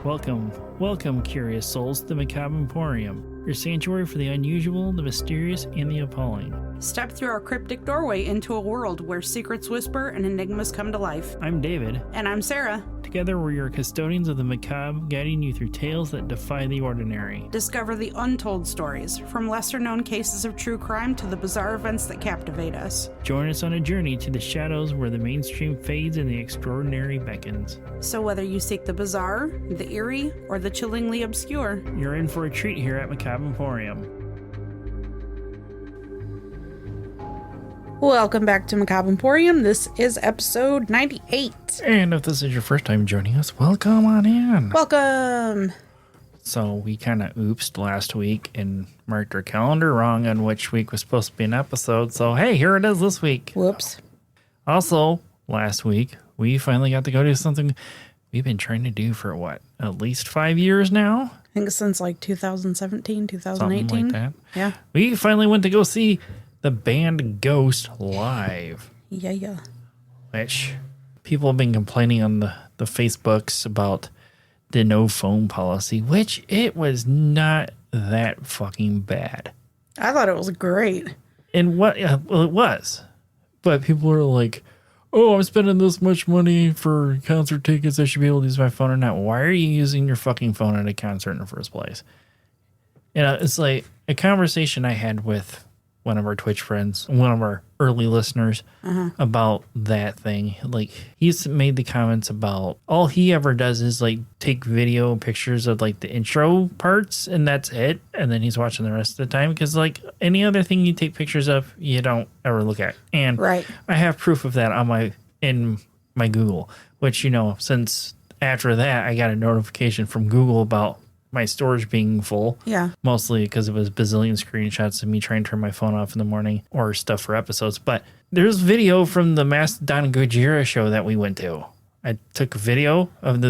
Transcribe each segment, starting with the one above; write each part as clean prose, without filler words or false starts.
Welcome, curious souls, to the Macabre Emporium, your sanctuary for the unusual, the mysterious, and the appalling. Step through our cryptic doorway into a world where secrets whisper and enigmas come to life. I'm David. And I'm Sarah. Together, we're your custodians of the macabre, guiding you through tales that defy the ordinary. Discover the untold stories, from lesser-known cases of true crime to the bizarre events that captivate us. Join us on a journey to the shadows where the mainstream fades and the extraordinary beckons. So whether you seek the bizarre, the eerie, or the chillingly obscure, you're in for a treat here at Macabre Emporium. Welcome back to Macabre Emporium. This is episode 98. And if this is your first time joining us, welcome on in. Welcome. So we kind of oopsed last week and marked our calendar wrong on which week was supposed to be an episode. So, hey, here it is this week. Whoops. Also, last week, we finally got to go do something we've been trying to do for, at least 5 years now? I think since like 2017, 2018. Something like that. Yeah. We finally went to go see the band Ghost live. Yeah. Which people have been complaining on the Facebooks about the no phone policy, which it was not that fucking bad. I thought it was great. And well, it was. But people are like, oh, I'm spending this much money for concert tickets. I should be able to use my phone or not. Why are you using your fucking phone at a concert in the first place? It's like a conversation I had with one of our Twitch friends, one of our early listeners, about that thing. Like, he's made the comments about all he ever does is like take video pictures of like the intro parts, and that's it. And then he's watching the rest of the time because like any other thing you take pictures of, you don't ever look at. And right. I have proof of that in my Google, which, since after that, I got a notification from Google about my storage being full. Yeah. Mostly because it was bazillion screenshots of me trying to turn my phone off in the morning or stuff for episodes. But there's video from the Mastodon Gojira show that we went to. I took a video of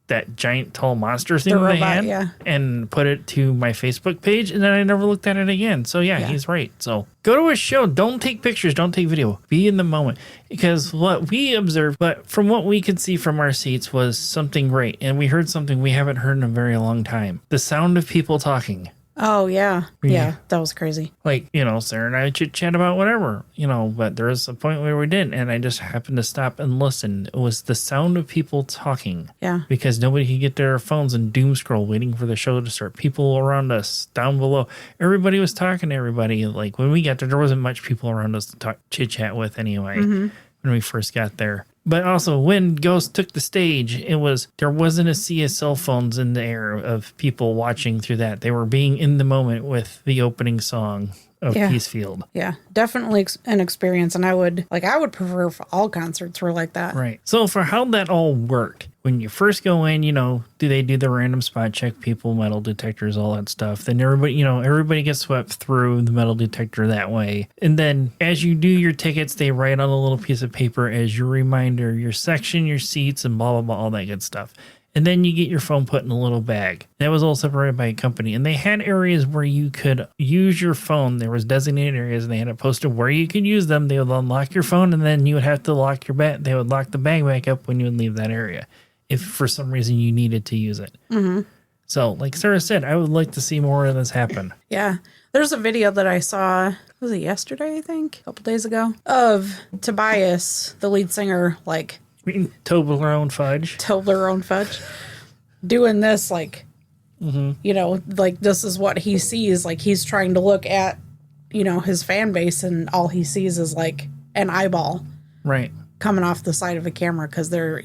that giant tall monster thing they had and put it to my Facebook page, and then I never looked at it again. So yeah, he's right. So go to a show. Don't take pictures. Don't take video. Be in the moment. Because what we observed, but from what we could see from our seats, was something great. And we heard something we haven't heard in a very long time. The sound of people talking. Oh, yeah. Yeah, that was crazy. Like, Sarah and I chit-chat about whatever, but there was a point where we didn't, and I just happened to stop and listen. It was the sound of people talking. Yeah. Because nobody could get their phones and doom scroll waiting for the show to start. People around us, down below, everybody was talking to everybody. Like, when we got there wasn't much people around us to chit-chat with anyway, when we first got there. But also, when Ghost took the stage, there wasn't a sea of cell phones in the air of people watching through that. They were being in the moment with the opening song of Peacefield. Yeah, definitely an experience, and I would prefer if all concerts were like that. Right. So for how that all worked, when you first go in, do they do the random spot check, people, metal detectors, all that stuff? Then everybody gets swept through the metal detector that way. And then as you do your tickets, they write on a little piece of paper as your reminder, your section, your seats, and blah, blah, blah, all that good stuff. And then you get your phone put in a little bag. That was all separated by a company. And they had areas where you could use your phone. There was designated areas, and they had it posted where you could use them. They would unlock your phone, and then you would have to lock your bag. They would lock the bag back up when you would leave that area, if for some reason you needed to use it. Mm-hmm. So, like Sarah said, I would like to see more of this happen. Yeah. There's a video that I saw, was it yesterday, I think? A couple days ago, of Tobias, the lead singer, like... Toblerone fudge. Doing this, like, like this is what he sees. Like, he's trying to look at, his fan base, and all he sees is like an eyeball. Right. Coming off the side of a camera because they're,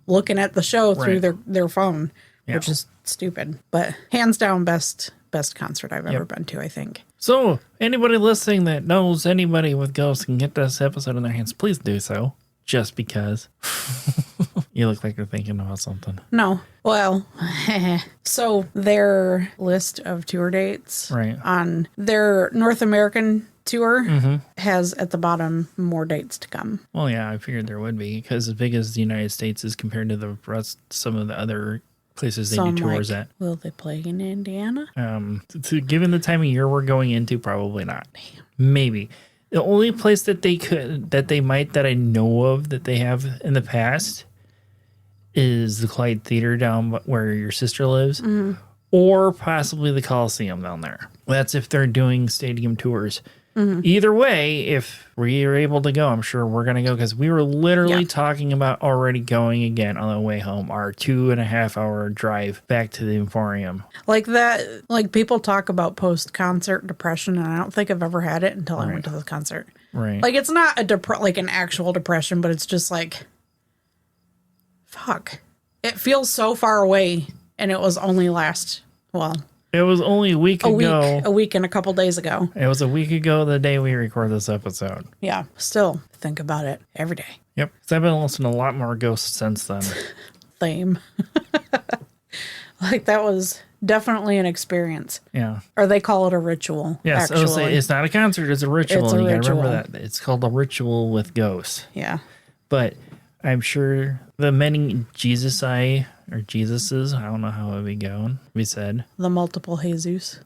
looking at the show through their phone, which is stupid. But hands down, best concert I've ever been to, I think. So, anybody listening that knows anybody with ghosts can get this episode in their hands, please do so. Just because. You look like you're thinking about something. No. Well, so their list of tour dates on their North American tour has at the bottom more dates to come. Well, yeah, I figured there would be, because as big as the United States is compared to the rest, some of the other places they do tours at. Will they play in Indiana? Given the time of year we're going into, probably not. Damn. Maybe. The only place that I know of that they have in the past is the Clyde Theater down where your sister lives, or possibly the Coliseum down there. That's if they're doing stadium tours. Either way, if we are able to go, I'm sure we're going to go, because we were literally talking about already going again on the way home, our 2.5-hour drive back to the Emporium. Like that, like people talk about post-concert depression, and I don't think I've ever had it until I went to the concert. Right. Like, it's not like an actual depression, but it's just like, fuck. It feels so far away, and it was only it was only a week ago. A week and a couple days ago. It was a week ago the day we record this episode. Yeah. Still think about it every day. Yep. Because I've been listening to a lot more Ghosts since then. Lame. Like, that was definitely an experience. Yeah. Or they call it a ritual. Yes. I was saying, it's not a concert, it's a ritual. It's a you ritual. gotta remember that. It's called a ritual with ghosts. Yeah. But I'm sure the many Jesuses, I don't know how it would be going. We said The multiple Jesus.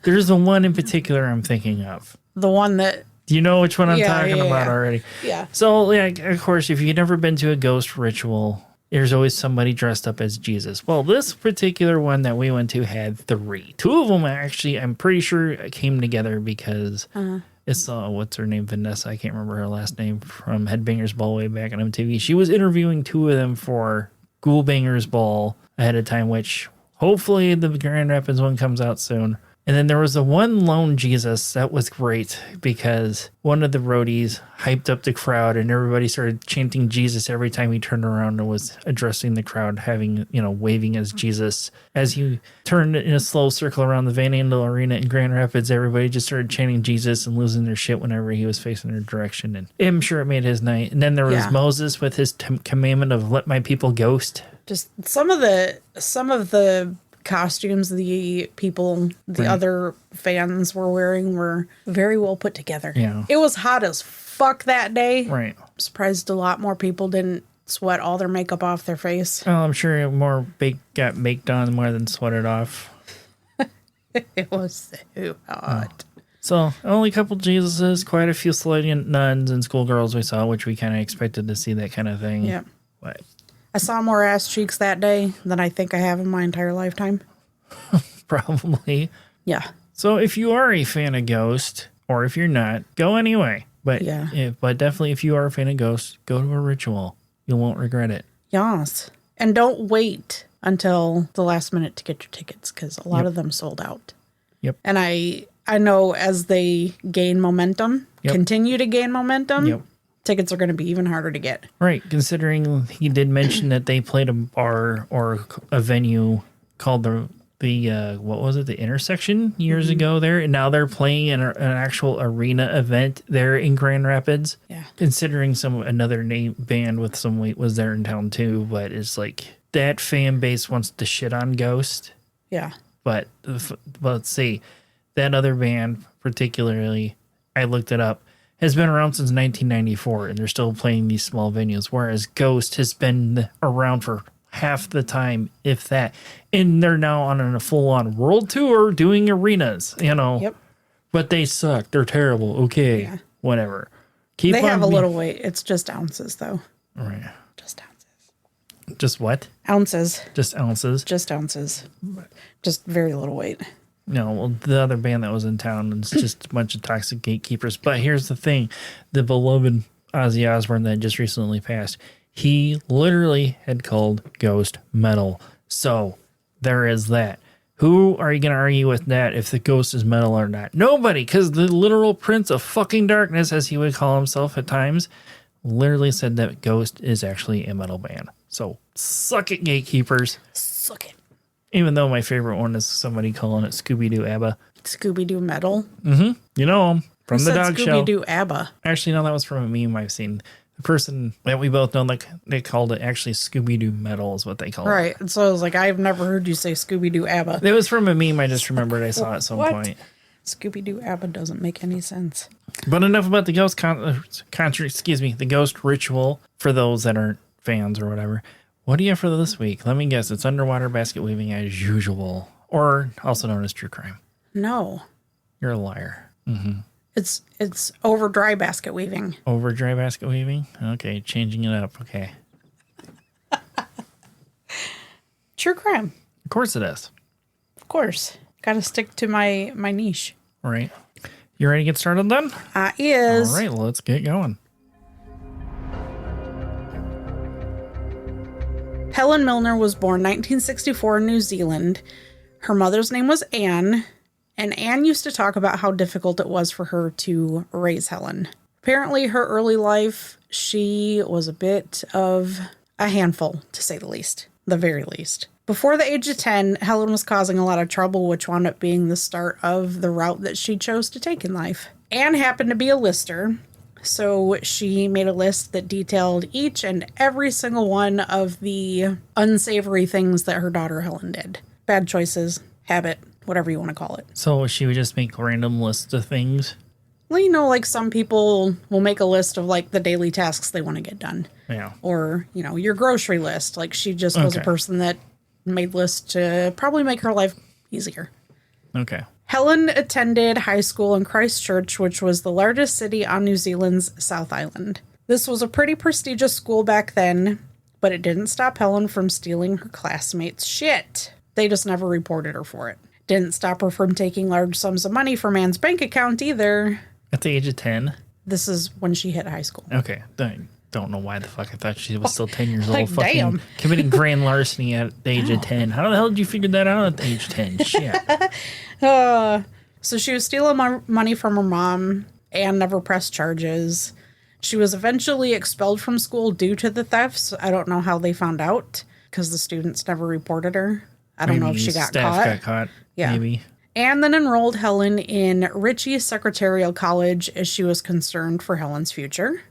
There's the one in particular I'm thinking of. The one that... Do you know which one I'm talking about already? Yeah. So, of course, if you've never been to a ghost ritual, there's always somebody dressed up as Jesus. Well, this particular one that we went to had 3. 2 of them actually, I'm pretty sure, came together because it's what's her name, Vanessa, I can't remember her last name, from Headbangers Ball way back on MTV. She was interviewing 2 of them for Ghoul Bangers Ball ahead of time, which hopefully the Grand Rapids one comes out soon. And then there was the one lone Jesus that was great because one of the roadies hyped up the crowd and everybody started chanting Jesus every time he turned around and was addressing the crowd, having, waving as Jesus. As he turned in a slow circle around the Van Andel Arena in Grand Rapids, everybody just started chanting Jesus and losing their shit whenever he was facing their direction. And I'm sure it made his night. And then there was Moses with his commandment of let my people ghost. Just some of the costumes the other fans were wearing were very well put together. Yeah. It was hot as fuck that day. Right. I'm surprised a lot more people didn't sweat all their makeup off their face. Oh, I'm sure more got baked on more than sweated off. It was so hot. So, only a couple Jesuses, quite a few Saladian nuns and schoolgirls we saw, which we kind of expected to see that kind of thing. Yeah. But I saw more ass cheeks that day than I think I have in my entire lifetime. Probably. Yeah. So if you are a fan of Ghost, or if you're not, go anyway. But but definitely if you are a fan of Ghost, go to a ritual. You won't regret it. Yes. And don't wait until the last minute to get your tickets, because a lot of them sold out. Yep. And I know as they gain momentum, continue to gain momentum, tickets are going to be even harder to get. Right, considering he did mention that they played a bar or a venue called the what was it, the Intersection years ago there, and now they're playing an actual arena event there in Grand Rapids. Yeah. Considering another name band with some weight was there in town too, but it's like that fan base wants to shit on Ghost. Yeah. But let's see, that other band particularly, I looked it up, has been around since 1994, and they're still playing these small venues, whereas Ghost has been around for half the time, if that. And they're now on a full-on world tour doing arenas, Yep. But they suck. They're terrible. Okay. Yeah. Whatever. They have a little weight. It's just ounces, though. Right. Just ounces. Just what? Ounces. Just ounces? Just ounces. Just very little weight. No, well, the other band that was in town is just a bunch of toxic gatekeepers. But here's the thing. The beloved Ozzy Osbourne that just recently passed, he literally had called Ghost metal. So there is that. Who are you going to argue with that if the Ghost is metal or not? Nobody, because the literal Prince of fucking Darkness, as he would call himself at times, literally said that Ghost is actually a metal band. So suck it, gatekeepers. Suck it. Even though my favorite one is somebody calling it Scooby-Doo ABBA. Scooby-Doo metal? Mm-hmm. You know him from the dog show. Scooby-Doo ABBA. Actually, no, that was from a meme I've seen. The person that we both know, like, they called it actually Scooby-Doo metal is what they called it. Right. And so I was like, I've never heard you say Scooby-Doo ABBA. It was from a meme I just remembered I saw at some point. Scooby-Doo ABBA doesn't make any sense. But enough about the Ghost the Ghost ritual for those that aren't fans or whatever. What do you have for this week? Let me guess. It's underwater basket weaving as usual, or also known as true crime. No. You're a liar. Mm-hmm. It's over dry basket weaving. Over dry basket weaving? Okay, changing it up. Okay. True crime. Of course it is. Of course. Got to stick to my niche. All right. You ready to get started then? Is. All right, let's get going. Helen Milner was born 1964 in New Zealand. Her mother's name was Anne, and Anne used to talk about how difficult it was for her to raise Helen. Apparently, her early life, she was a bit of a handful, to say the least, the very least. Before the age of 10, Helen was causing a lot of trouble, which wound up being the start of the route that she chose to take in life. Anne happened to be a lister, so she made a list that detailed each and every single one of the unsavory things that her daughter Helen did. Bad choices, habit, whatever you want to call it. So she would just make random lists of things? Well, you know, like some people will make a list of like the daily tasks they want to get done. Yeah. Or, you know, your grocery list. Like she just was a person that made lists to probably make her life easier. Okay. Helen attended high school in Christchurch, which was the largest city on New Zealand's South Island. This was a pretty prestigious school back then, but it didn't stop Helen from stealing her classmates' shit. They just never reported her for it. Didn't stop her from taking large sums of money from Anne's bank account either. At the age of 10? This is when she hit high school. Okay. Don't know why the fuck I thought she was still 10 years Like, old. Fucking damn. committing grand larceny at the age of 10. How the hell did you figure that out at the age of 10? Shit. So she was stealing money from her mom and never pressed charges. She was eventually expelled from school due to the thefts. I don't know how they found out because the students never reported her. I don't know if she got staff caught. got caught. Yeah. Maybe. Anne then enrolled Helen in Ritchie Secretarial College as she was concerned for Helen's future.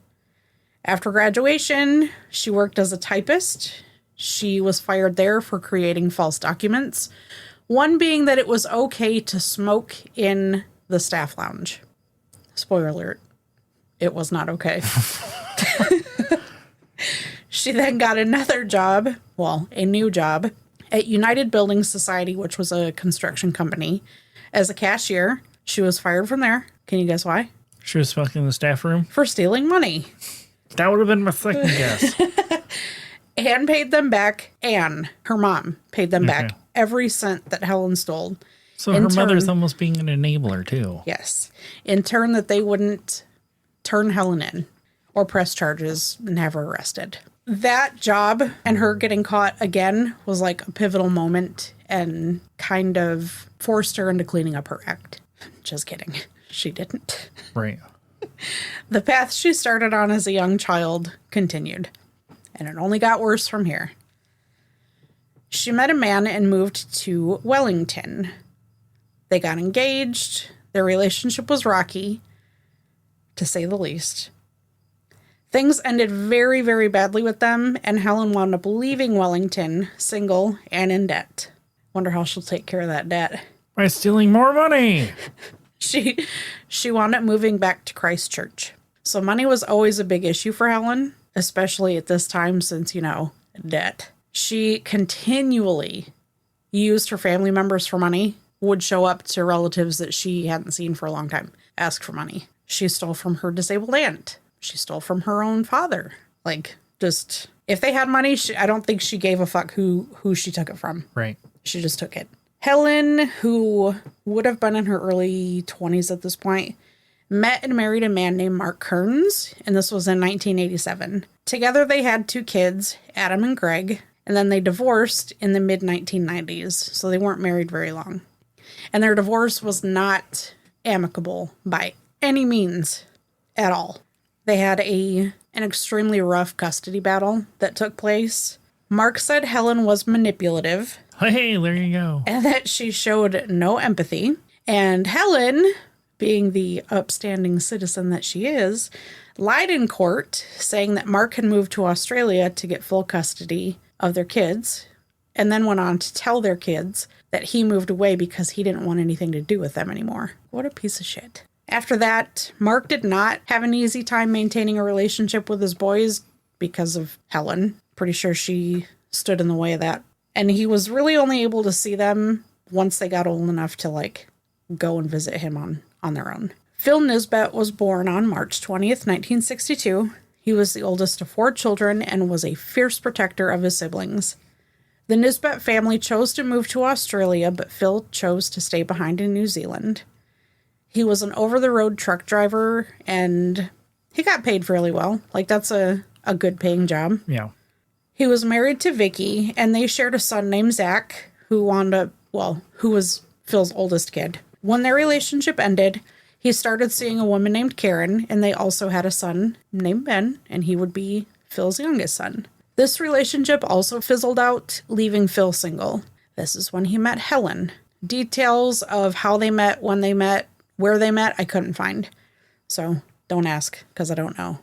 After graduation, she worked as a typist. She was fired there for creating false documents, one being that it was okay to smoke in the staff lounge. Spoiler alert, it was not okay. She then got another job, a new job, at United Building Society, which was a construction company, as a cashier. She was fired from there. Can you guess why? She was smoking in the staff room? For stealing money. That would have been my second guess. Anne paid them back. Anne, her mom, paid them back every cent that Helen stole. So her mother's almost being an enabler, too. Yes. In turn, that they wouldn't turn Helen in or press charges and have her arrested. That job and her getting caught again was like a pivotal moment and kind of forced her into cleaning up her act. Just kidding. She didn't. Right. The path she started on as a young child continued, and it only got worse from here. She met a man and moved to Wellington. They got engaged. Their relationship was rocky, to say the least. Things ended very, very badly with them, and Helen wound up leaving Wellington, single and in debt. Wonder how she'll take care of that debt. By stealing more money. She wound up moving back to Christchurch. So money was always a big issue for Helen, especially at this time since, debt. She continually used her family members for money, would show up to relatives that she hadn't seen for a long time, ask for money. She stole from her disabled aunt. She stole from her own father. If they had money, I don't think she gave a fuck who she took it from. Right. She just took it. Helen, who would have been in her early 20s at this point, met and married a man named Mark Kearns, and this was in 1987. Together they had 2 kids, Adam and Greg, and then they divorced in the mid-1990s, so they weren't married very long. And their divorce was not amicable by any means at all. They had an extremely rough custody battle that took place. Mark said Helen was manipulative. Hey, there you go. And that she showed no empathy. And Helen, being the upstanding citizen that she is, lied in court, saying that Mark had moved to Australia to get full custody of their kids, and then went on to tell their kids that he moved away because he didn't want anything to do with them anymore. What a piece of shit. After that, Mark did not have an easy time maintaining a relationship with his boys because of Helen. Pretty sure she stood in the way of that. And he was really only able to see them once they got old enough to, go and visit him on their own. Phil Nisbet was born on March 20th, 1962. He was the oldest of 4 children and was a fierce protector of his siblings. The Nisbet family chose to move to Australia, but Phil chose to stay behind in New Zealand. He was an over-the-road truck driver, and he got paid fairly well. Like, that's a good paying job. Yeah. He was married to Vicky, and they shared a son named Zach, who was Phil's oldest kid. When their relationship ended, he started seeing a woman named Karen, and they also had a son named Ben, and he would be Phil's youngest son. This relationship also fizzled out, leaving Phil single. This is when he met Helen. Details of how they met, when they met, where they met, I couldn't find. So don't ask, because I don't know.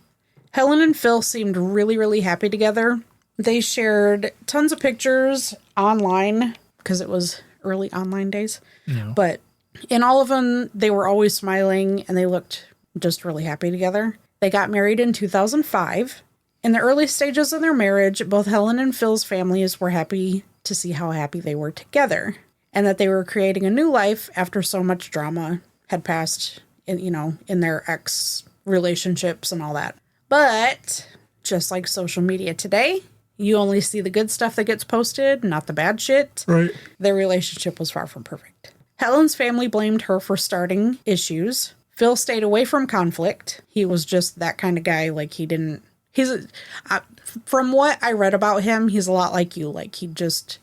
Helen and Phil seemed really, really happy together. They shared tons of pictures online, because it was early online days. Yeah. But in all of them, they were always smiling, and they looked just really happy together. They got married in 2005. In the early stages of their marriage, both Helen and Phil's families were happy to see how happy they were together, and that they were creating a new life after so much drama had passed in their ex relationships and all that. But just like social media today, you only see the good stuff that gets posted, not the bad shit. Right. Their relationship was far from perfect. Helen's family blamed her for starting issues. Phil stayed away from conflict. He was just that kind of guy. Like, from what I read about him, he's a lot like you. Like, he just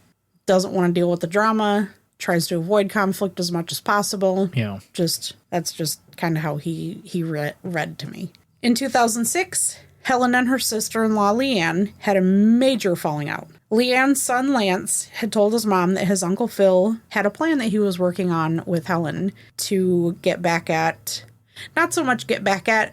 doesn't want to deal with the drama, tries to avoid conflict as much as possible. Yeah. That's just kind of how he read to me. In 2006, Helen and her sister-in-law, Leanne, had a major falling out. Leanne's son, Lance, had told his mom that his Uncle Phil had a plan that he was working on with Helen to get back at, not so much get back at,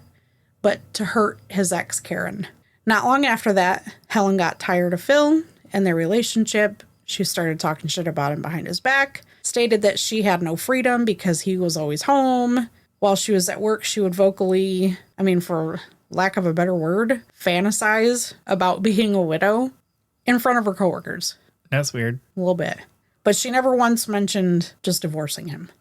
but to hurt his ex, Karen. Not long after that, Helen got tired of Phil and their relationship. She started talking shit about him behind his back, stated that she had no freedom because he was always home. While she was at work, she would vocally, for lack of a better word, fantasize about being a widow in front of her coworkers. That's weird. A little bit. But she never once mentioned just divorcing him.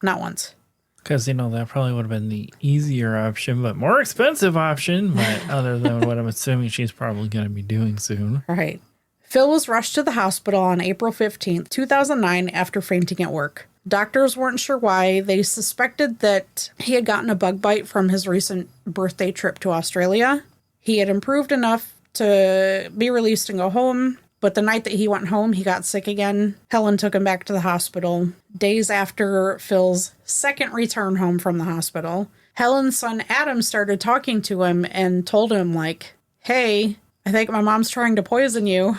Not once. Because, that probably would have been the easier option, but more expensive option. But other than what I'm assuming she's probably going to be doing soon. Right. Phil was rushed to the hospital on April 15th, 2009, after fainting at work. Doctors weren't sure why. They suspected that he had gotten a bug bite from his recent birthday trip to Australia. He had improved enough to be released and go home, but the night that he went home, he got sick again. Helen took him back to the hospital. Days after Phil's second return home from the hospital, Helen's son Adam started talking to him and told him, like, hey, I think my mom's trying to poison you.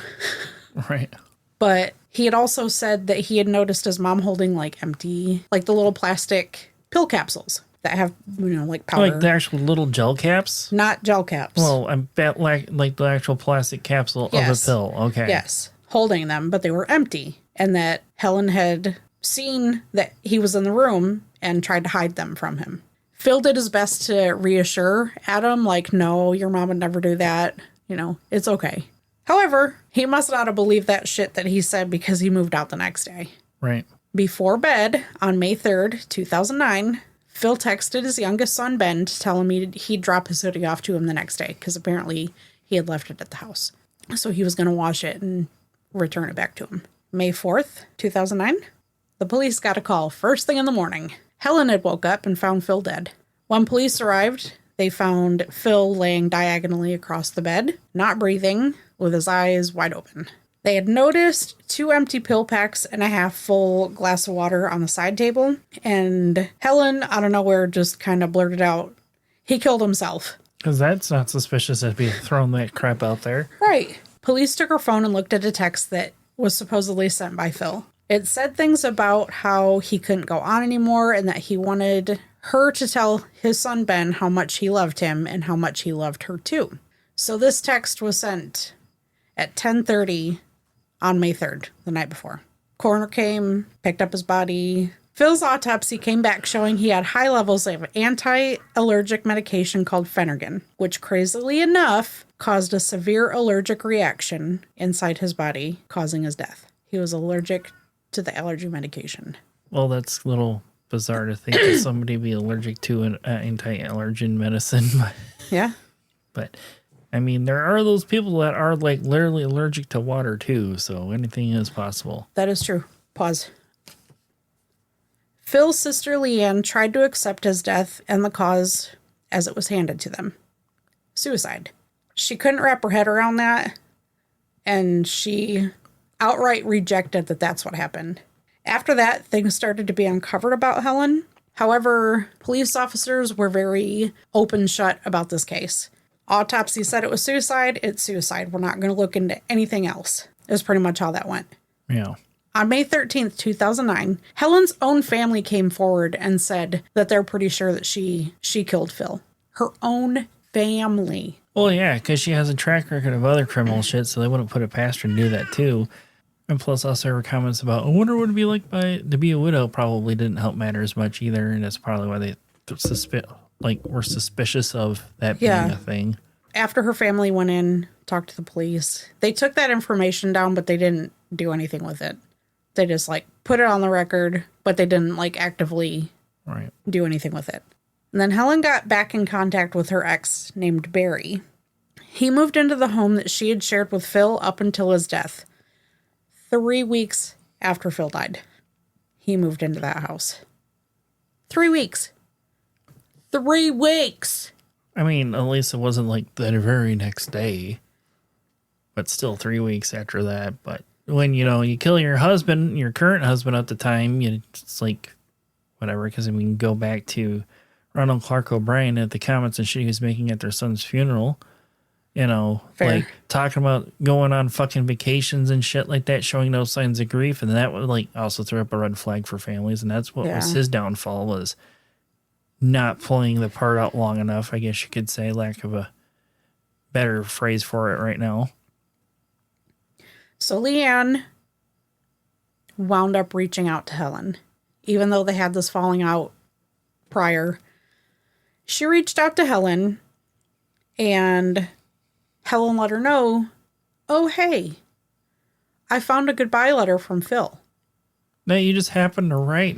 Right. But he had also said that he had noticed his mom holding, like, empty, like the little plastic pill capsules that have, like powder. Like the actual little gel caps? Not gel caps. Well, I bet like the actual plastic capsule of a pill. Okay. Yes. Holding them, but they were empty. And that Helen had seen that he was in the room and tried to hide them from him. Phil did his best to reassure Adam, like, no, your mom would never do that. It's okay. However, he must not have believed that shit that he said because he moved out the next day. Right. Before bed, on May 3rd, 2009, Phil texted his youngest son, Ben, to tell him he'd drop his hoodie off to him the next day because apparently he had left it at the house. So he was going to wash it and return it back to him. May 4th, 2009, the police got a call first thing in the morning. Helen had woke up and found Phil dead. When police arrived, they found Phil laying diagonally across the bed, not breathing, with his eyes wide open. They had noticed 2 empty pill packs and a half-full glass of water on the side table, and Helen, out of nowhere, just kind of blurted out, he killed himself. Because that's not suspicious to be throwing that crap out there. Right. Police took her phone and looked at a text that was supposedly sent by Phil. It said things about how he couldn't go on anymore and that he wanted her to tell his son Ben how much he loved him and how much he loved her too. So this text was sent at 10:30 on May 3rd, the night before. Coroner came, picked up his body. Phil's autopsy came back showing he had high levels of anti-allergic medication called Phenergan, which crazily enough caused a severe allergic reaction inside his body, causing his death. He was allergic to the allergy medication. Well, that's a little bizarre to think that somebody be allergic to an anti-allergen medicine. Yeah. But I mean, there are those people that are like literally allergic to water too, so anything is possible. That is true. Pause. Phil's sister Leanne tried to accept his death and the cause as it was handed to them. Suicide. She couldn't wrap her head around that, and she outright rejected that that's what happened. After that, things started to be uncovered about Helen. However, police officers were very open shut about this case. Autopsy said it was suicide. It's suicide. We're not going to look into anything else. Is pretty much how that went. Yeah. On May 13th, 2009, Helen's own family came forward and said that they're pretty sure that she killed Phil. Her own family. Well, yeah, because she has a track record of other criminal shit, so they wouldn't put it past her to do that too. And plus, also her comments about, I wonder what it'd be like to be a widow probably didn't help matters much either, and that's probably why they were suspicious of that being a thing. After her family went in, talked to the police, they took that information down, but they didn't do anything with it. They just put it on the record, but they didn't actively do anything with it. And then Helen got back in contact with her ex named Barry. He moved into the home that she had shared with Phil up until his death. 3 weeks after Phil died, he moved into that house. 3 weeks. 3 weeks. I mean, at least it wasn't the very next day, but still 3 weeks after that. But when, you kill your husband, your current husband at the time, it's whatever, because I mean, go back to Ronald Clark O'Brien at the comments and shit he was making at their son's funeral, Fair. Talking about going on fucking vacations and shit like that, showing no signs of grief. And that would also throw up a red flag for families. And that's what was his downfall, was not pulling the part out long enough, I guess you could say, lack of a better phrase for it right now. So Leanne wound up reaching out to Helen, even though they had this falling out prior. She reached out to Helen, and Helen let her know, oh, hey, I found a goodbye letter from Phil. No, you just happened to write.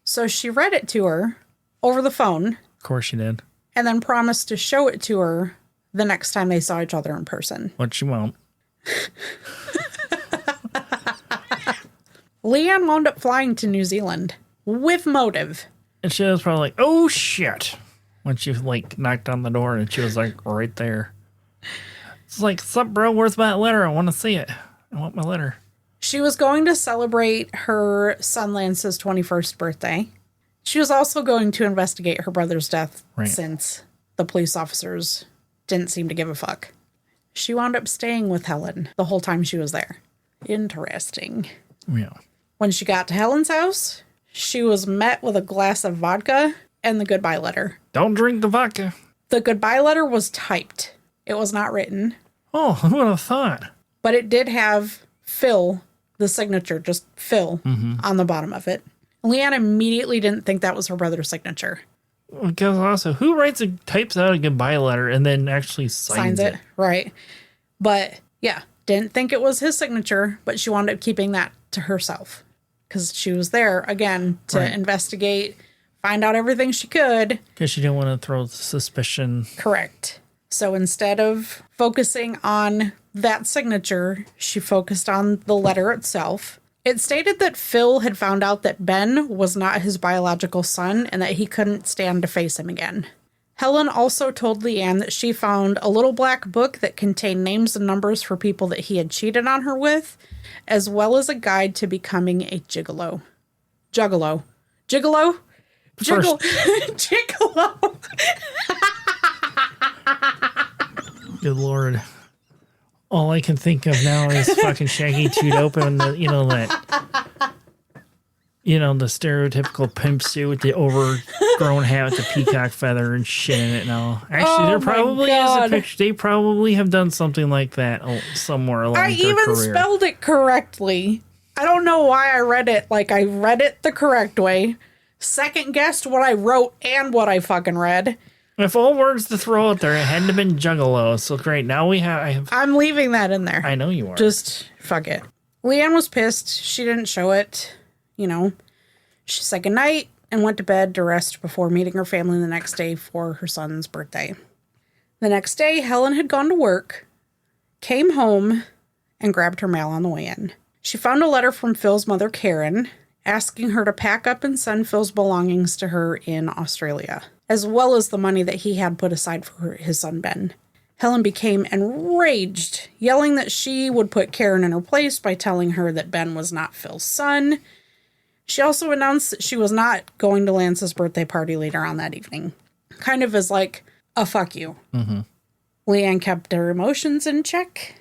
So she read it to her over the phone. Of course she did. And then promised to show it to her the next time they saw each other in person. What she won't. Leanne wound up flying to New Zealand with motive. And she was probably like, oh, shit. When she, knocked on the door and she was, right there. It's like, sup, bro? Where's my letter? I want to see it. I want my letter. She was going to celebrate her son Lance's 21st birthday. She was also going to investigate her brother's death since the police officers didn't seem to give a fuck. She wound up staying with Helen the whole time she was there. Interesting. Yeah. When she got to Helen's house, she was met with a glass of vodka and the goodbye letter. Don't drink the vodka. The goodbye letter was typed. It was not written. Oh, who would have thought? But it did have Phil, the signature, just Phil, on the bottom of it. Leanne immediately didn't think that was her brother's signature. Because also, who types out a goodbye letter and then actually signs it? Right. But yeah, didn't think it was his signature, but she wound up keeping that to herself. Because she was there, again, to investigate, find out everything she could. Because she didn't want to throw suspicion. Correct. So instead of focusing on that signature, she focused on the letter itself. It stated that Phil had found out that Ben was not his biological son and that he couldn't stand to face him again. Helen also told Leanne that she found a little black book that contained names and numbers for people that he had cheated on her with, as well as a guide to becoming a gigolo. Juggalo. Gigolo? Gigolo. Gigolo. Good Lord. All I can think of now is fucking Shaggy Chewed Open, the stereotypical pimp suit with the overgrown hat with the peacock feather and shit in it now. Actually, there probably is a picture. They probably have done something like that somewhere along their career. I even spelled it correctly. I don't know why I read it I read it the correct way. Second guessed what I wrote and what I fucking read. If all words to throw out there, it hadn't have been juggalo. So great. Now I'm leaving that in there. I know you are. Just fuck it. Leanne was pissed. She didn't show it. She said goodnight and went to bed to rest before meeting her family the next day for her son's birthday. The next day, Helen had gone to work, came home, and grabbed her mail on the way in. She found a letter from Phil's mother, Karen, asking her to pack up and send Phil's belongings to her in Australia, as well as the money that he had put aside for his son, Ben. Helen became enraged, yelling that she would put Karen in her place by telling her that Ben was not Phil's son. She also announced that she was not going to Lance's birthday party later on that evening. Kind of as like a fuck you. Mm-hmm. Leanne kept her emotions in check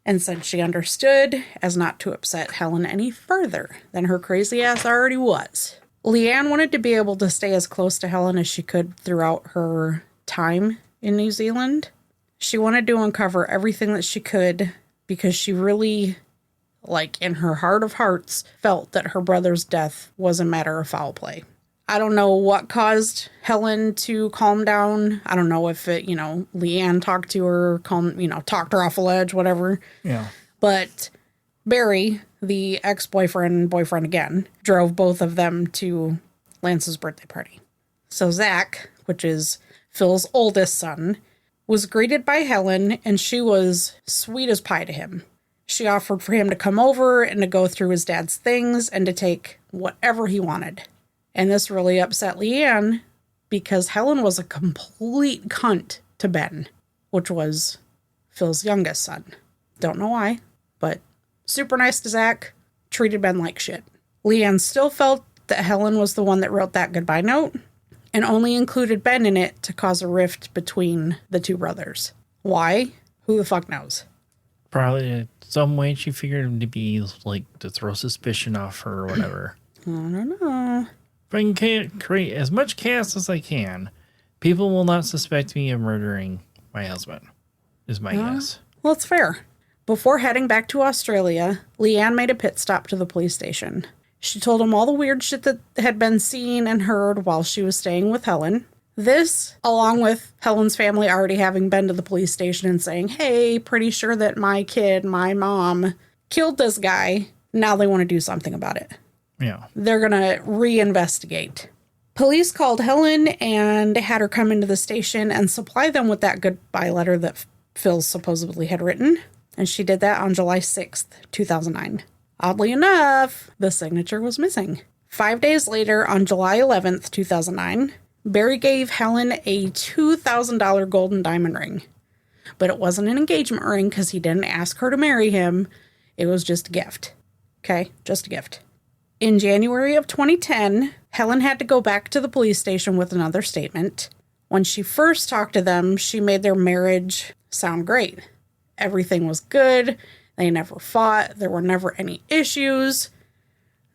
and said she understood as not to upset Helen any further than her crazy ass already was. Leanne wanted to be able to stay as close to Helen as she could throughout her time in New Zealand. She wanted to uncover everything that she could because she really, like in her heart of hearts, felt that her brother's death was a matter of foul play. I don't know what caused Helen to calm down. I don't know if it, Leanne talked to her, talked her off a ledge, whatever. Yeah. But Barry, the ex-boyfriend again, drove both of them to Lance's birthday party. So Zach, which is Phil's oldest son, was greeted by Helen, and she was sweet as pie to him. She offered for him to come over and to go through his dad's things and to take whatever he wanted. And this really upset Leanne because Helen was a complete cunt to Ben, which was Phil's youngest son. Don't know why, but super nice to Zach, treated Ben like shit. Leanne still felt that Helen was the one that wrote that goodbye note and only included Ben in it to cause a rift between the two brothers. Why? Who the fuck knows? Probably some way she figured him to be like to throw suspicion off her or whatever. I don't know. If I can create as much chaos as I can, people will not suspect me of murdering my husband, is my guess. Well, it's fair. Before heading back to Australia, Leanne made a pit stop to the police station. She told him all the weird shit that had been seen and heard while she was staying with Helen. This, along with Helen's family already having been to the police station and saying, hey, pretty sure that my kid, my mom, killed this guy. Now they want to do something about it. Yeah. They're going to reinvestigate. Police called Helen and had her come into the station and supply them with that goodbye letter that Phil supposedly had written. And she did that on July 6th, 2009. Oddly enough, the signature was missing. 5 days later, on July 11th, 2009, Barry gave Helen a $2,000 gold and diamond ring. But it wasn't an engagement ring because he didn't ask her to marry him. It was just a gift. Okay? Just a gift. In January of 2010, Helen had to go back to the police station with another statement. When she first talked to them, she made their marriage sound great. Everything was good. They never fought. There were never any issues.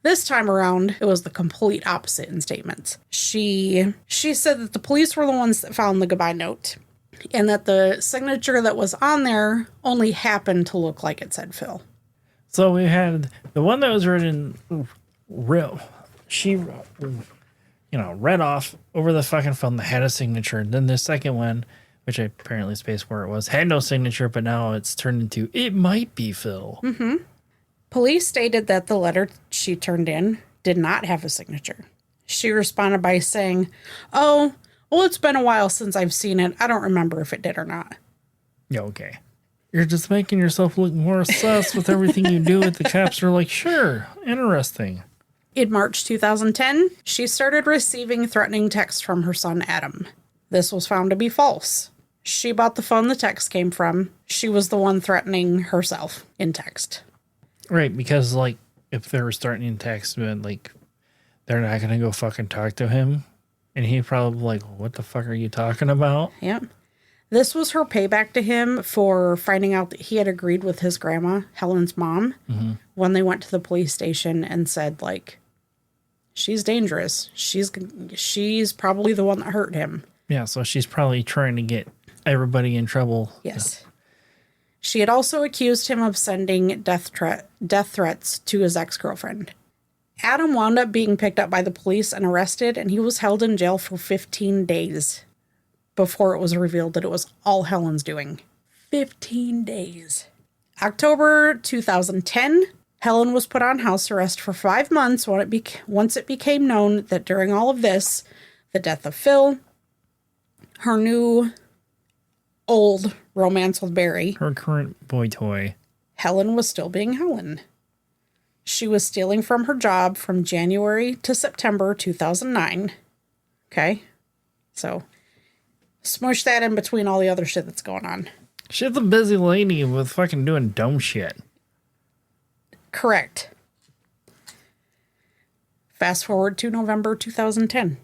This time around, it was the complete opposite in statements. She said that the police were the ones that found the goodbye note and that the signature that was on there only happened to look like it said Phil. So we had the one that was written real. She, read off over the fucking phone that had a signature. And then the second one, which I apparently spaced where it was, had no signature, but now it's turned into, it might be Phil. Mm-hmm. Police stated that the letter she turned in did not have a signature. She responded by saying, oh, well, it's been a while since I've seen it. I don't remember if it did or not. Yeah, okay. You're just making yourself look more sus with everything you do. The cops are like, sure, interesting. In March 2010, she started receiving threatening texts from her son, Adam. This was found to be false. She bought the phone the text came from. She was the one threatening herself in text. Right, because, if they were threatening text, they're not going to go fucking talk to him. And he probably what the fuck are you talking about? Yep. This was her payback to him for finding out that he had agreed with his grandma, Helen's mom, when they went to the police station and said, she's dangerous. She's probably the one that hurt him. Yeah, so she's probably trying to get everybody in trouble. Yes. Yeah. She had also accused him of sending death threats to his ex-girlfriend. Adam wound up being picked up by the police and arrested, and he was held in jail for 15 days before it was revealed that it was all Helen's doing. 15 days. October 2010, Helen was put on house arrest for 5 months once it became known that during all of this, the death of Phil, her new old romance with Barry, Her current boy toy. Helen was still being Helen. She was stealing from her job from January to September 2009. Okay? So, smush that in between all the other shit that's going on. She's a busy lady with fucking doing dumb shit. Correct. Fast forward to November 2010.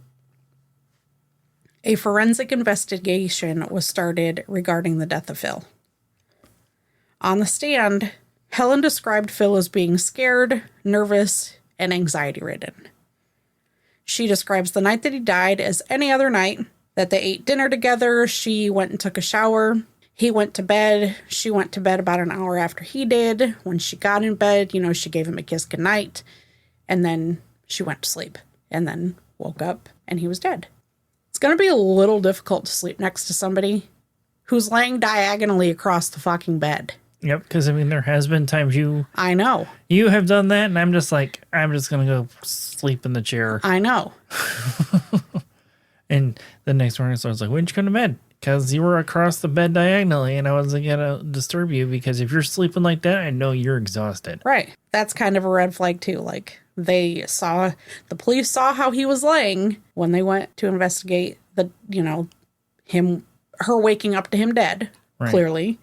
A forensic investigation was started regarding the death of Phil. On the stand, Helen described Phil as being scared, nervous, and anxiety-ridden. She describes the night that he died as any other night, that they ate dinner together, she went and took a shower, he went to bed, she went to bed about an hour after he did. When she got in bed, she gave him a kiss goodnight, and then she went to sleep, and then woke up, and he was dead. It's going to be a little difficult to sleep next to somebody who's laying diagonally across the fucking bed. Yep, because there has been times I know. you have done that, and I'm just like, I'm just going to go sleep in the chair. I know. And the next morning, so I was like, when did you come to bed? Because you were across the bed diagonally, and I wasn't going to disturb you, because if you're sleeping like that, I know you're exhausted. Right. That's kind of a red flag, too. Like, the police saw how he was laying when they went to investigate her waking up to him dead, right. Clearly.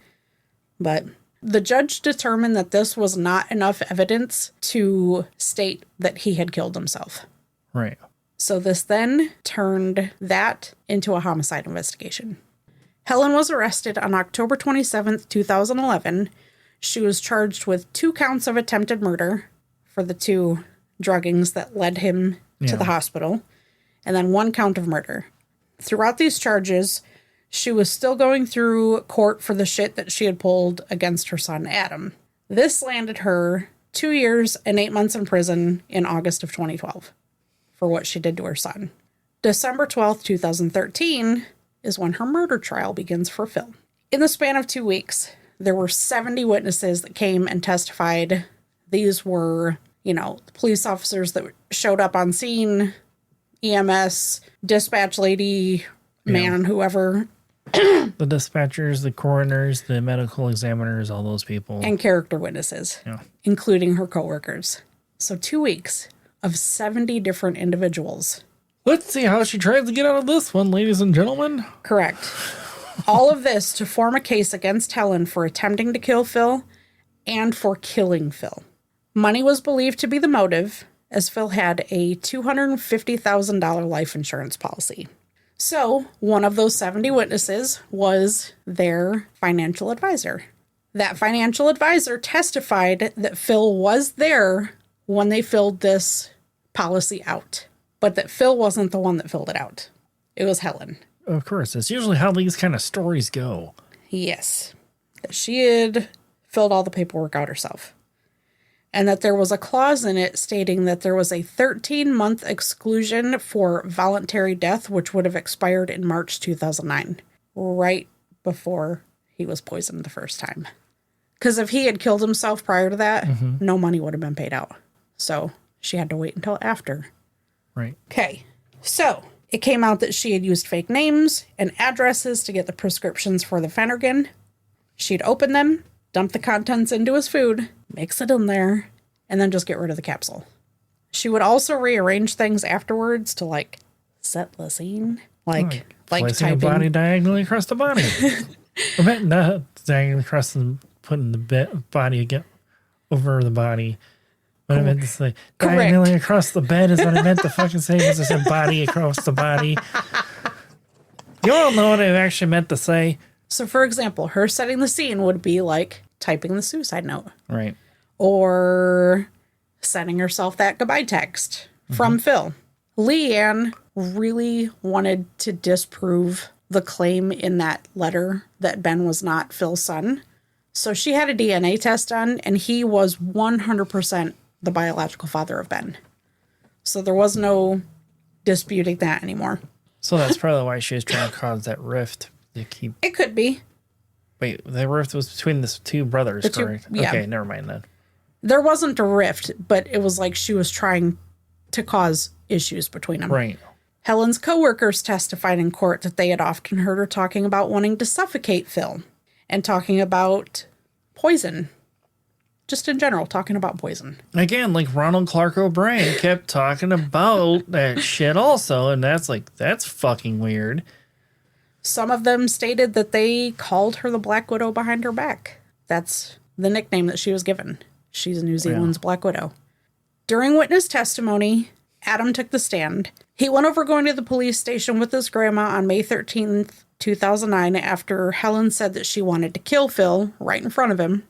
But the judge determined that this was not enough evidence to state that he had killed himself. Right. So this then turned that into a homicide investigation. Helen was arrested on October 27th, 2011. She was charged with 2 counts of attempted murder for the 2 druggings that led him to the hospital, and then 1 count of murder. Throughout these charges, she was still going through court for the shit that she had pulled against her son, Adam. This landed her 2 years and 8 months in prison in August of 2012 for what she did to her son. December 12th, 2013 is when her murder trial begins for Phil. In the span of 2 weeks, there were 70 witnesses that came and testified. These were, police officers that showed up on scene, EMS, dispatch lady, man, whoever. The dispatchers, the coroners, the medical examiners, all those people. And character witnesses, including her coworkers. So 2 weeks of 70 different individuals. Let's see how she tries to get out of this one, ladies and gentlemen. Correct. All of this to form a case against Helen for attempting to kill Phil and for killing Phil. Money was believed to be the motive, as Phil had a $250,000 life insurance policy. So, one of those 70 witnesses was their financial advisor. That financial advisor testified that Phil was there when they filled this policy out, but that Phil wasn't the one that filled it out. It was Helen. Of course, it's usually how these kind of stories go. Yes. That she had filled all the paperwork out herself. And that there was a clause in it stating that there was a 13-month exclusion for voluntary death, which would have expired in March 2009, right before he was poisoned the first time. Because if he had killed himself prior to that, no money would have been paid out. So she had to wait until after. Right. Okay. So it came out that she had used fake names and addresses to get the prescriptions for the Phenergan. She'd open them, dump the contents into his food, mix it in there, and then just get rid of the capsule. She would also rearrange things afterwards to, set the scene. Like placing a body diagonally across the body. Not diagonally across putting the body again over the body. What I meant to say. Diagonally across the bed is what I meant to fucking say, because I said body across the body. You all know what I actually meant to say. So, for example, her setting the scene would be like typing the suicide note. Right. Or sending herself that goodbye text from Phil. Leanne really wanted to disprove the claim in that letter that Ben was not Phil's son. So she had a DNA test done, and he was 100% the biological father of Ben. So there was no disputing that anymore. So that's probably why she was trying to cause that rift. It could be. Wait, the rift was between the 2 brothers, correct? Yeah. Okay, never mind then. There wasn't a rift, but it was like she was trying to cause issues between them. Right. Helen's coworkers testified in court that they had often heard her talking about wanting to suffocate Phil and talking about poison. Just in general, talking about poison. Again, like Ronald Clark O'Brien kept talking about that shit also, and that's fucking weird. Some of them stated that they called her the Black Widow behind her back. That's the nickname that she was given. She's New Zealand's Black Widow. During witness testimony, Adam took the stand. He went over going to the police station with his grandma on May 13th, 2009, after Helen said that she wanted to kill Phil right in front of him.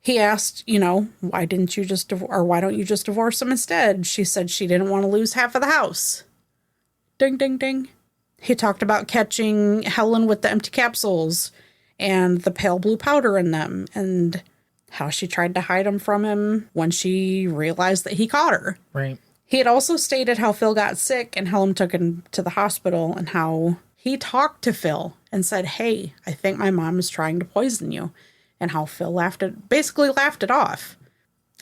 He asked, why don't you just divorce him instead? She said she didn't want to lose half of the house. Ding, ding, ding. He talked about catching Helen with the empty capsules and the pale blue powder in them, and how she tried to hide them from him when she realized that he caught her. Right. He had also stated how Phil got sick and Helen took him to the hospital, and how he talked to Phil and said, "Hey, I think my mom is trying to poison you." And how Phil basically laughed it off.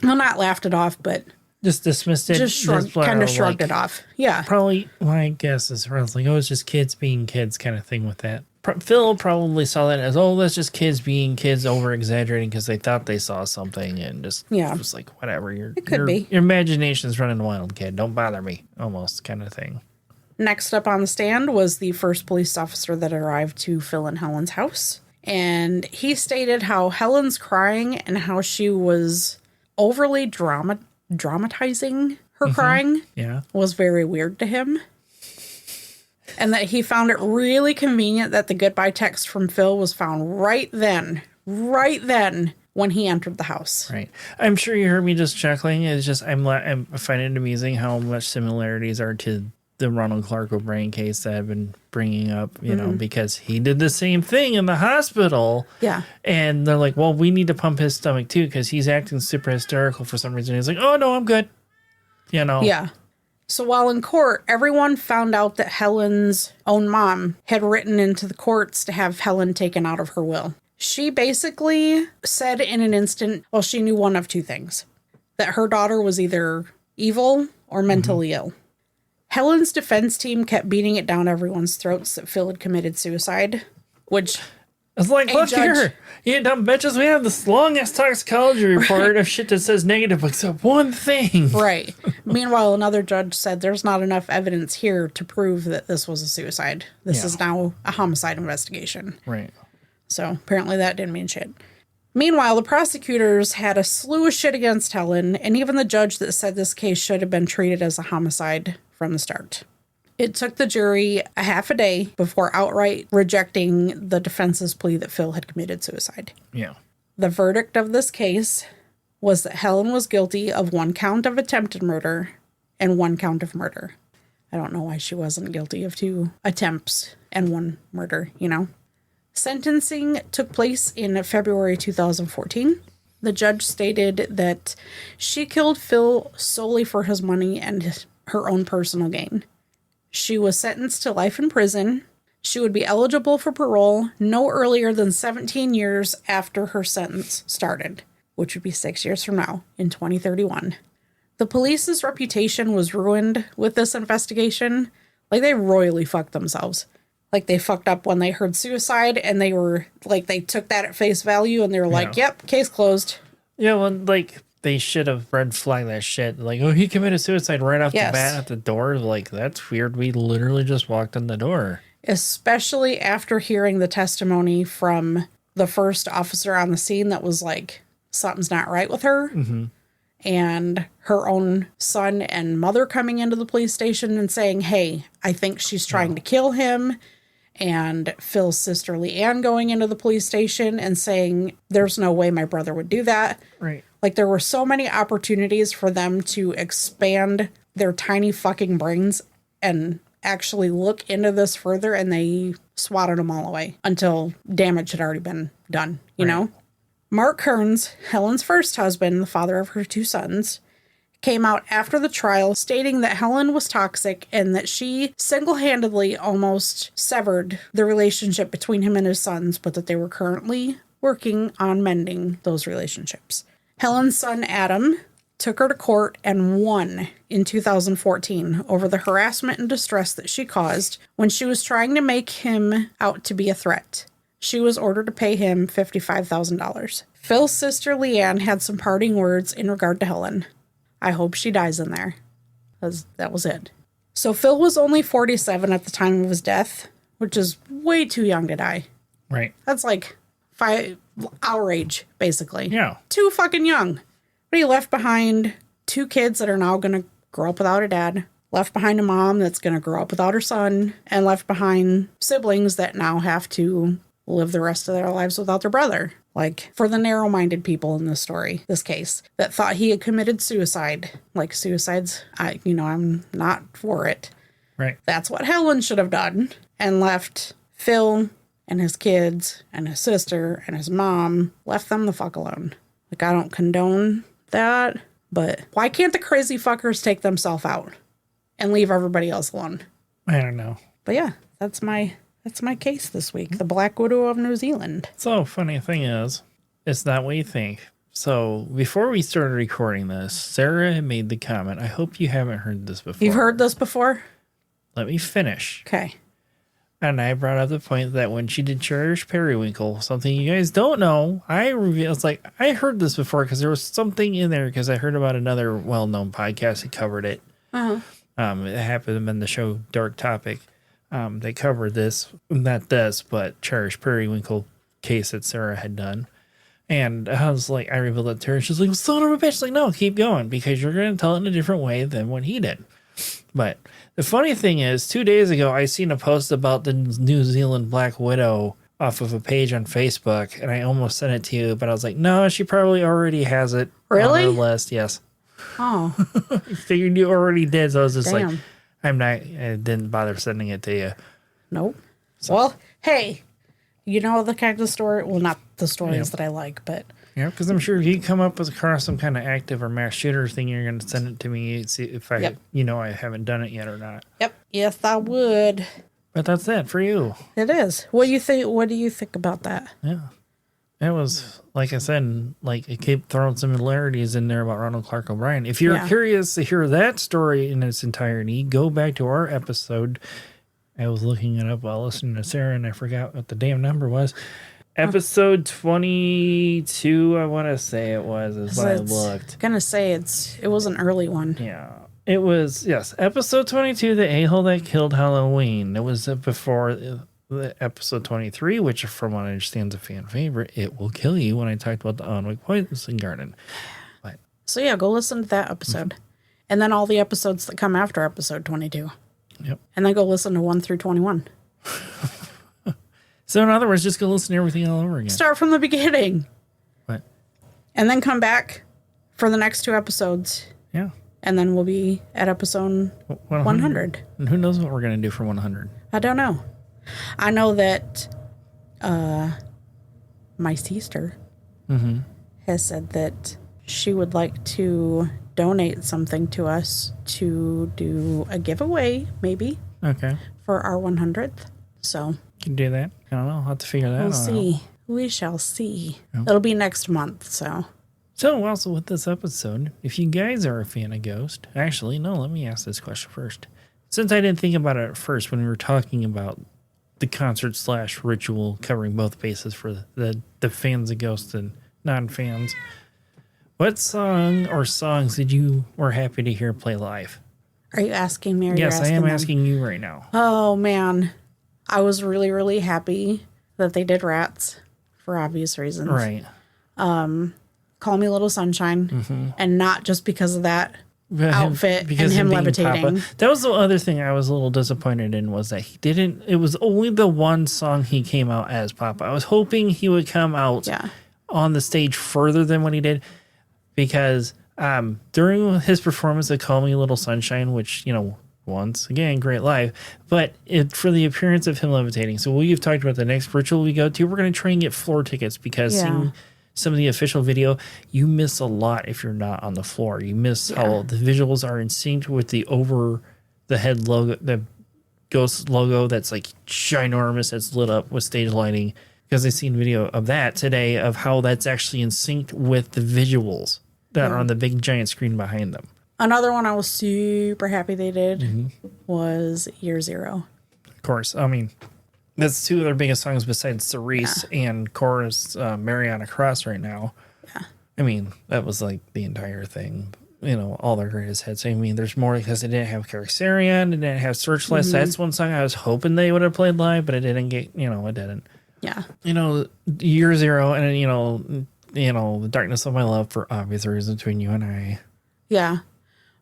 Well, not laughed it off, but just dismissed it. Just shrugged it off. Yeah. Probably, my guess is like, it's just kids being kids kind of thing with that. Phil probably saw that as, that's just kids being kids, over exaggerating because they thought they saw something, and just was like, whatever. It could be. Your imagination's running wild, kid. Don't bother me. Almost kind of thing. Next up on the stand was the first police officer that arrived to Phil and Helen's house. And he stated how Helen's crying and how she was overly dramatizing her crying was very weird to him. And that he found it really convenient that the goodbye text from Phil was found right then when he entered the house. Right. I'm sure you heard me just chuckling. It's just, I find it amusing how much similarities are to the Ronald Clark O'Brien case that I've been bringing up, because he did the same thing in the hospital. Yeah. And they're like, well, we need to pump his stomach too, because he's acting super hysterical for some reason. He's like, oh, no, I'm good. Yeah. So while in court, everyone found out that Helen's own mom had written into the courts to have Helen taken out of her will. She basically said in an instant, she knew one of two things: that her daughter was either evil or mentally ill. Helen's defense team kept beating it down everyone's throats that Phil had committed suicide, which... It's like, look here, you dumb bitches, we have this long-ass toxicology report of shit that says negative except one thing. Right. Meanwhile, another judge said there's not enough evidence here to prove that this was a suicide. This is now a homicide investigation. Right. So apparently that didn't mean shit. Meanwhile, the prosecutors had a slew of shit against Helen, and even the judge that said this case should have been treated as a homicide from the start. It took the jury a half a day before outright rejecting the defense's plea that Phil had committed suicide. Yeah. The verdict of this case was that Helen was guilty of 1 count of attempted murder and 1 count of murder. I don't know why she wasn't guilty of 2 attempts and 1 murder, Sentencing took place in February 2014. The judge stated that she killed Phil solely for his money and her own personal gain. She was sentenced to life in prison. She would be eligible for parole no earlier than 17 years after her sentence started, which would be 6 years from now, in 2031. The police's reputation was ruined with this investigation. They royally fucked themselves. They fucked up when they heard suicide, and they were, they took that at face value, and they were like, yep, case closed. Yeah, well, they should have red flagged that shit. He committed suicide right off the bat at the door. That's weird. We literally just walked in the door. Especially after hearing the testimony from the first officer on the scene that was like, something's not right with her. Mm-hmm. And her own son and mother coming into the police station and saying, hey, I think she's trying to kill him. And Phil's sister Leanne going into the police station and saying, there's no way my brother would do that. Right. There were so many opportunities for them to expand their tiny fucking brains and actually look into this further, and they swatted them all away until damage had already been done, you know? Mark Kearns, Helen's first husband, the father of her 2 sons, came out after the trial stating that Helen was toxic and that she single-handedly almost severed the relationship between him and his sons, but that they were currently working on mending those relationships. Helen's son, Adam, took her to court and won in 2014 over the harassment and distress that she caused when she was trying to make him out to be a threat. She was ordered to pay him $55,000. Phil's sister Leanne had some parting words in regard to Helen. I hope she dies in there. That was it. So Phil was only 47 at the time of his death, which is way too young to die. Right. That's like our age, basically. Yeah. Too fucking young. But he left behind 2 kids that are now going to grow up without a dad, left behind a mom that's going to grow up without her son, and left behind siblings that now have to live the rest of their lives without their brother. Like, for the narrow-minded people in this story, this case, that thought he had committed suicide. Like, suicides, I'm not for it. Right. That's what Helen should have done, and left Phil and his kids and his sister and his mom, left them the fuck alone. Like, I don't condone that, but why can't the crazy fuckers take themselves out and leave everybody else alone? I don't know. But yeah, that's my case this week. The Black Widow of New Zealand. So, funny thing is, it's not what you think. So, before we started recording this, Sarah had made the comment, I hope you haven't heard this before. You've heard this before? Let me finish. Okay. And I brought up the point that when she did Cherish Periwinkle, something you guys don't know, I was like, I heard this before because there was something in there because I heard about another well-known podcast that covered it. Uh-huh. It happened in the show Dark Topic. They covered this, not this, but Cherish Periwinkle case that Sarah had done. And I was like, I revealed it to her. She's like, well, son of a bitch. Like, no, keep going because you're going to tell it in a different way than what he did. But the funny thing is, 2 days ago, I seen a post about the New Zealand Black Widow off of a page on Facebook, and I almost sent it to you, but I was like, no, she probably already has it really? on her list. Yes. Oh. I figured you already did, so I was just Damn. like, I didn't bother sending it to you. Nope. So. Well, hey, you know the kind of story, well, not the stories that I like, but... Yeah, because I'm sure if you come up with across some kind of active or mass shooter thing, you're going to send it to me, see if I haven't done it yet or not. Yep. Yes, I would. But that's it for you. It is. What do you think? What do you think about that? Yeah. It was, like I said, like it kept throwing similarities in there about Ronald Clark O'Brien. If you're curious to hear that story in its entirety, go back to our episode. I was looking it up while listening to Sarah, and I forgot what the damn number was. Episode 22, I want to say it was, is what I looked. Gonna say it was an early one. Yeah. It was, yes, episode 22, the a-hole that killed Halloween. It was before the episode 23, which from what I understand is a fan favorite. It will kill you when I talked about the Onwick Poison Garden. But so yeah, go listen to that episode. And then all the episodes that come after episode 22. Yep. And then go listen to 1 through 21. So in other words, just go listen to everything all over again. Start from the beginning. What? And then come back for the next 2 episodes. Yeah. And then we'll be at episode 100. And who knows what we're going to do for 100? I don't know. I know that my sister has said that she would like to donate something to us to do a giveaway, maybe. Okay. For our 100th. So. You can do that. I don't know. I'll have to figure that out. We'll see. We shall see. Yep. It'll be next month, so. So, also with this episode, if you guys are a fan of Ghost, actually, no, let me ask this question first. Since I didn't think about it at first when we were talking about the concert / ritual covering both bases for the fans of Ghost and non-fans, what song or songs did you were happy to hear play live? Are you asking me? Or yes, I am asking you right now. Oh, man. I was really, really happy that they did Rats for obvious reasons. Right. Call Me Little Sunshine. And not just because of that outfit because and him levitating. Papa. That was the other thing I was a little disappointed in was that it was only the one song he came out as Papa. I was hoping he would come out on the stage further than what he did because during his performance of Call Me Little Sunshine, which, once again, great live, but for the appearance of him levitating. So we've talked about the next ritual we go to. We're going to try and get floor tickets because seeing some of the official video, you miss a lot if you're not on the floor. You miss how the visuals are in sync with the over the head logo, the Ghost logo that's like ginormous, that's lit up with stage lighting. Because I seen video of that today of how that's actually in sync with the visuals. that are on the big giant screen behind them. Another one I was super happy they did was Year Zero. Of course. I mean, that's two of their biggest songs besides Cerise and Cora's Mariana Cross right now. Yeah. I mean, that was like the entire thing. You know, all their greatest hits. I mean, there's more because they didn't have Carisserian, they didn't have Searchlight. That's one song I was hoping they would have played live, but it didn't get, it didn't. Yeah. You know, Year Zero and, The Darkness of My Love for obvious reasons between you and I. Yeah.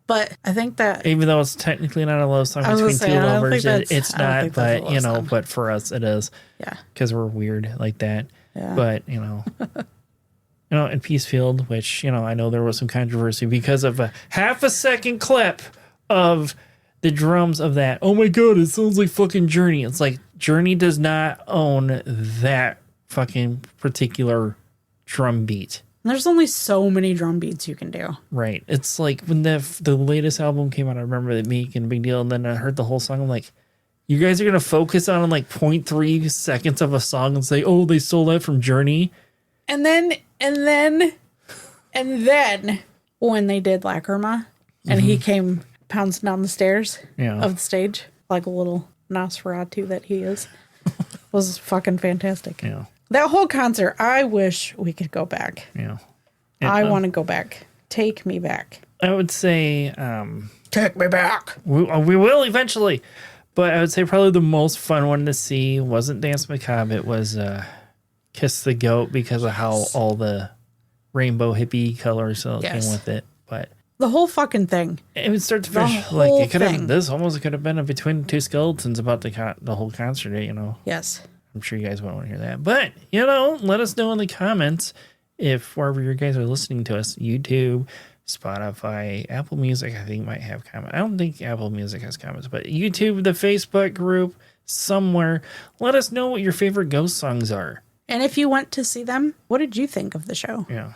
But I think that... Even though it's technically not a love song between two lovers, it's not, but, but for us it is. Yeah. Because we're weird like that. Yeah. But, and Peacefield, which, I know there was some controversy because of a half a second clip of the drums of that. Oh my God, it sounds like fucking Journey. It's like Journey does not own that fucking particular drum beat. There's only so many drum beats you can do. Right. It's like when the latest album came out, I remember it making a big deal, and then I heard the whole song. I'm like, you guys are going to focus on like 0.3 seconds of a song and say, oh, they stole that from Journey. And then when they did Lacrima and he came pouncing down the stairs of the stage like a little Nosferatu that he is, was fucking fantastic. Yeah. That whole concert, I wish we could go back. Yeah. I want to go back. Take me back. I would say... take me back. We will eventually. But I would say probably the most fun one to see wasn't Dance Macabre. It was... Kiss the Goat because of how all the rainbow hippie colors came with it. But the whole fucking thing. It would start to finish like it could have. This almost could have been a Between Two Skeletons about the whole concert. Yes. I'm sure you guys won't want to hear that. But let us know in the comments if wherever you guys are listening to us, YouTube, Spotify, Apple Music, I think might have comments. I don't think Apple Music has comments, but YouTube, the Facebook group, somewhere. Let us know what your favorite Ghost songs are. And if you went to see them, what did you think of the show? Yeah.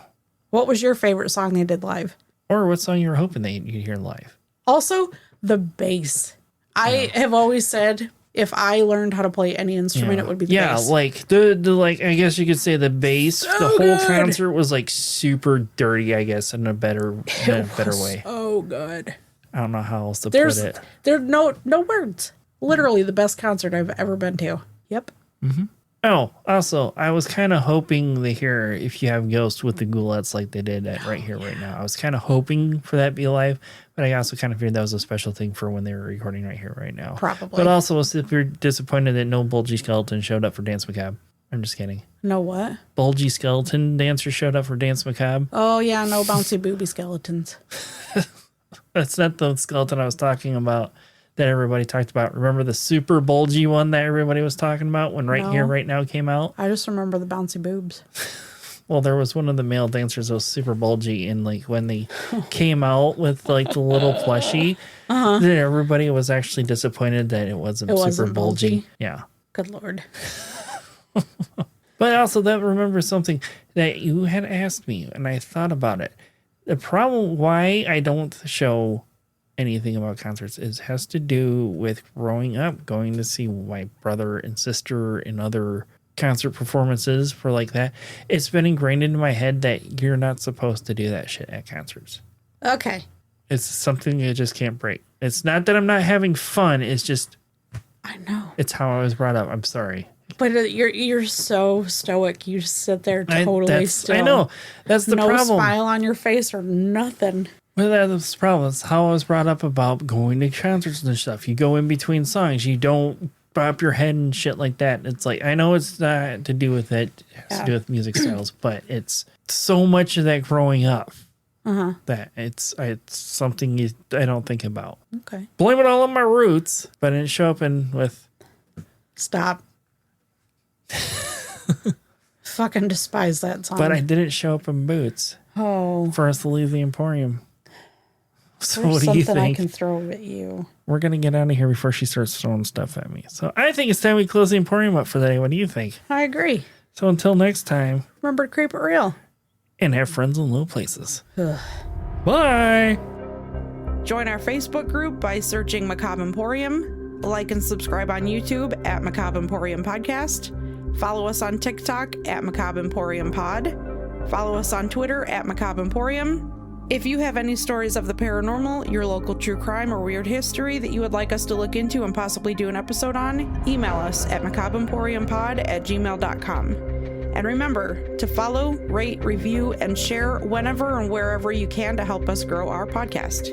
What was your favorite song they did live? Or what song you were hoping you'd hear live? Also, the bass. I have always said if I learned how to play any instrument, it would be the bass. Yeah, like the I guess you could say the bass. So the whole good. concert was like super dirty, I guess, in a better way. Oh good. I don't know how else to put it. There's no words. Literally the best concert I've ever been to. Yep. Mm-hmm. Oh, also, I was kind of hoping to hear If You Have Ghosts with the Goulettes like they did at Right Here, Right Now. I was kind of hoping for that to be live, but I also kind of feared that was a special thing for when they were recording Right Here, Right Now. Probably. But also was super disappointed that no Bulgy Skeleton showed up for Dance Macabre. I'm just kidding. No what? Bulgy Skeleton dancer showed up for Dance Macabre. Oh, yeah, no bouncy booby skeletons. That's not the skeleton I was talking about. That everybody talked about. Remember the super bulgy one that everybody was talking about when Right Here, Right Now came out? I just remember the bouncy boobs. Well, there was one of the male dancers that was super bulgy, and like when they came out with like the little plushie, then everybody was actually disappointed that it wasn't super bulgy. Yeah. Good Lord. But also that remember something that you had asked me, and I thought about it. The problem why I don't show anything about concerts has to do with growing up, going to see my brother and sister and other concert performances for like that. It's been ingrained into my head that you're not supposed to do that shit at concerts. Okay. It's something you just can't break. It's not that I'm not having fun. It's just, I know. It's how I was brought up. I'm sorry. But you're so stoic. You sit there totally still. I know. That's the problem. No smile on your face or nothing. Well, that's the problem. It's how I was brought up about going to concerts and stuff. You go in between songs. You don't bop your head and shit like that. It's like, I know it's not to do with it. It has to do with music styles, but it's so much of that growing up that it's something I don't think about. Okay. Blame it all on my roots, but I didn't show up with... Stop. Fucking despise that song. But I didn't show up in boots. Oh. For us to leave the Emporium. So There's what do you something think? I can throw at you. We're going to get out of here before she starts throwing stuff at me. So I think it's time we close the Emporium up for the day. What do you think? I agree. So until next time. Remember to creep it real. And have friends in low places. Bye. Join our Facebook group by searching Macabre Emporium. Like and subscribe on YouTube at Macabre Emporium Podcast. Follow us on TikTok at Macabre Emporium Pod. Follow us on Twitter at Macabre Emporium. If you have any stories of the paranormal, your local true crime, or weird history that you would like us to look into and possibly do an episode on, email us at macabreemporiumpod@gmail.com. And remember to follow, rate, review, and share whenever and wherever you can to help us grow our podcast.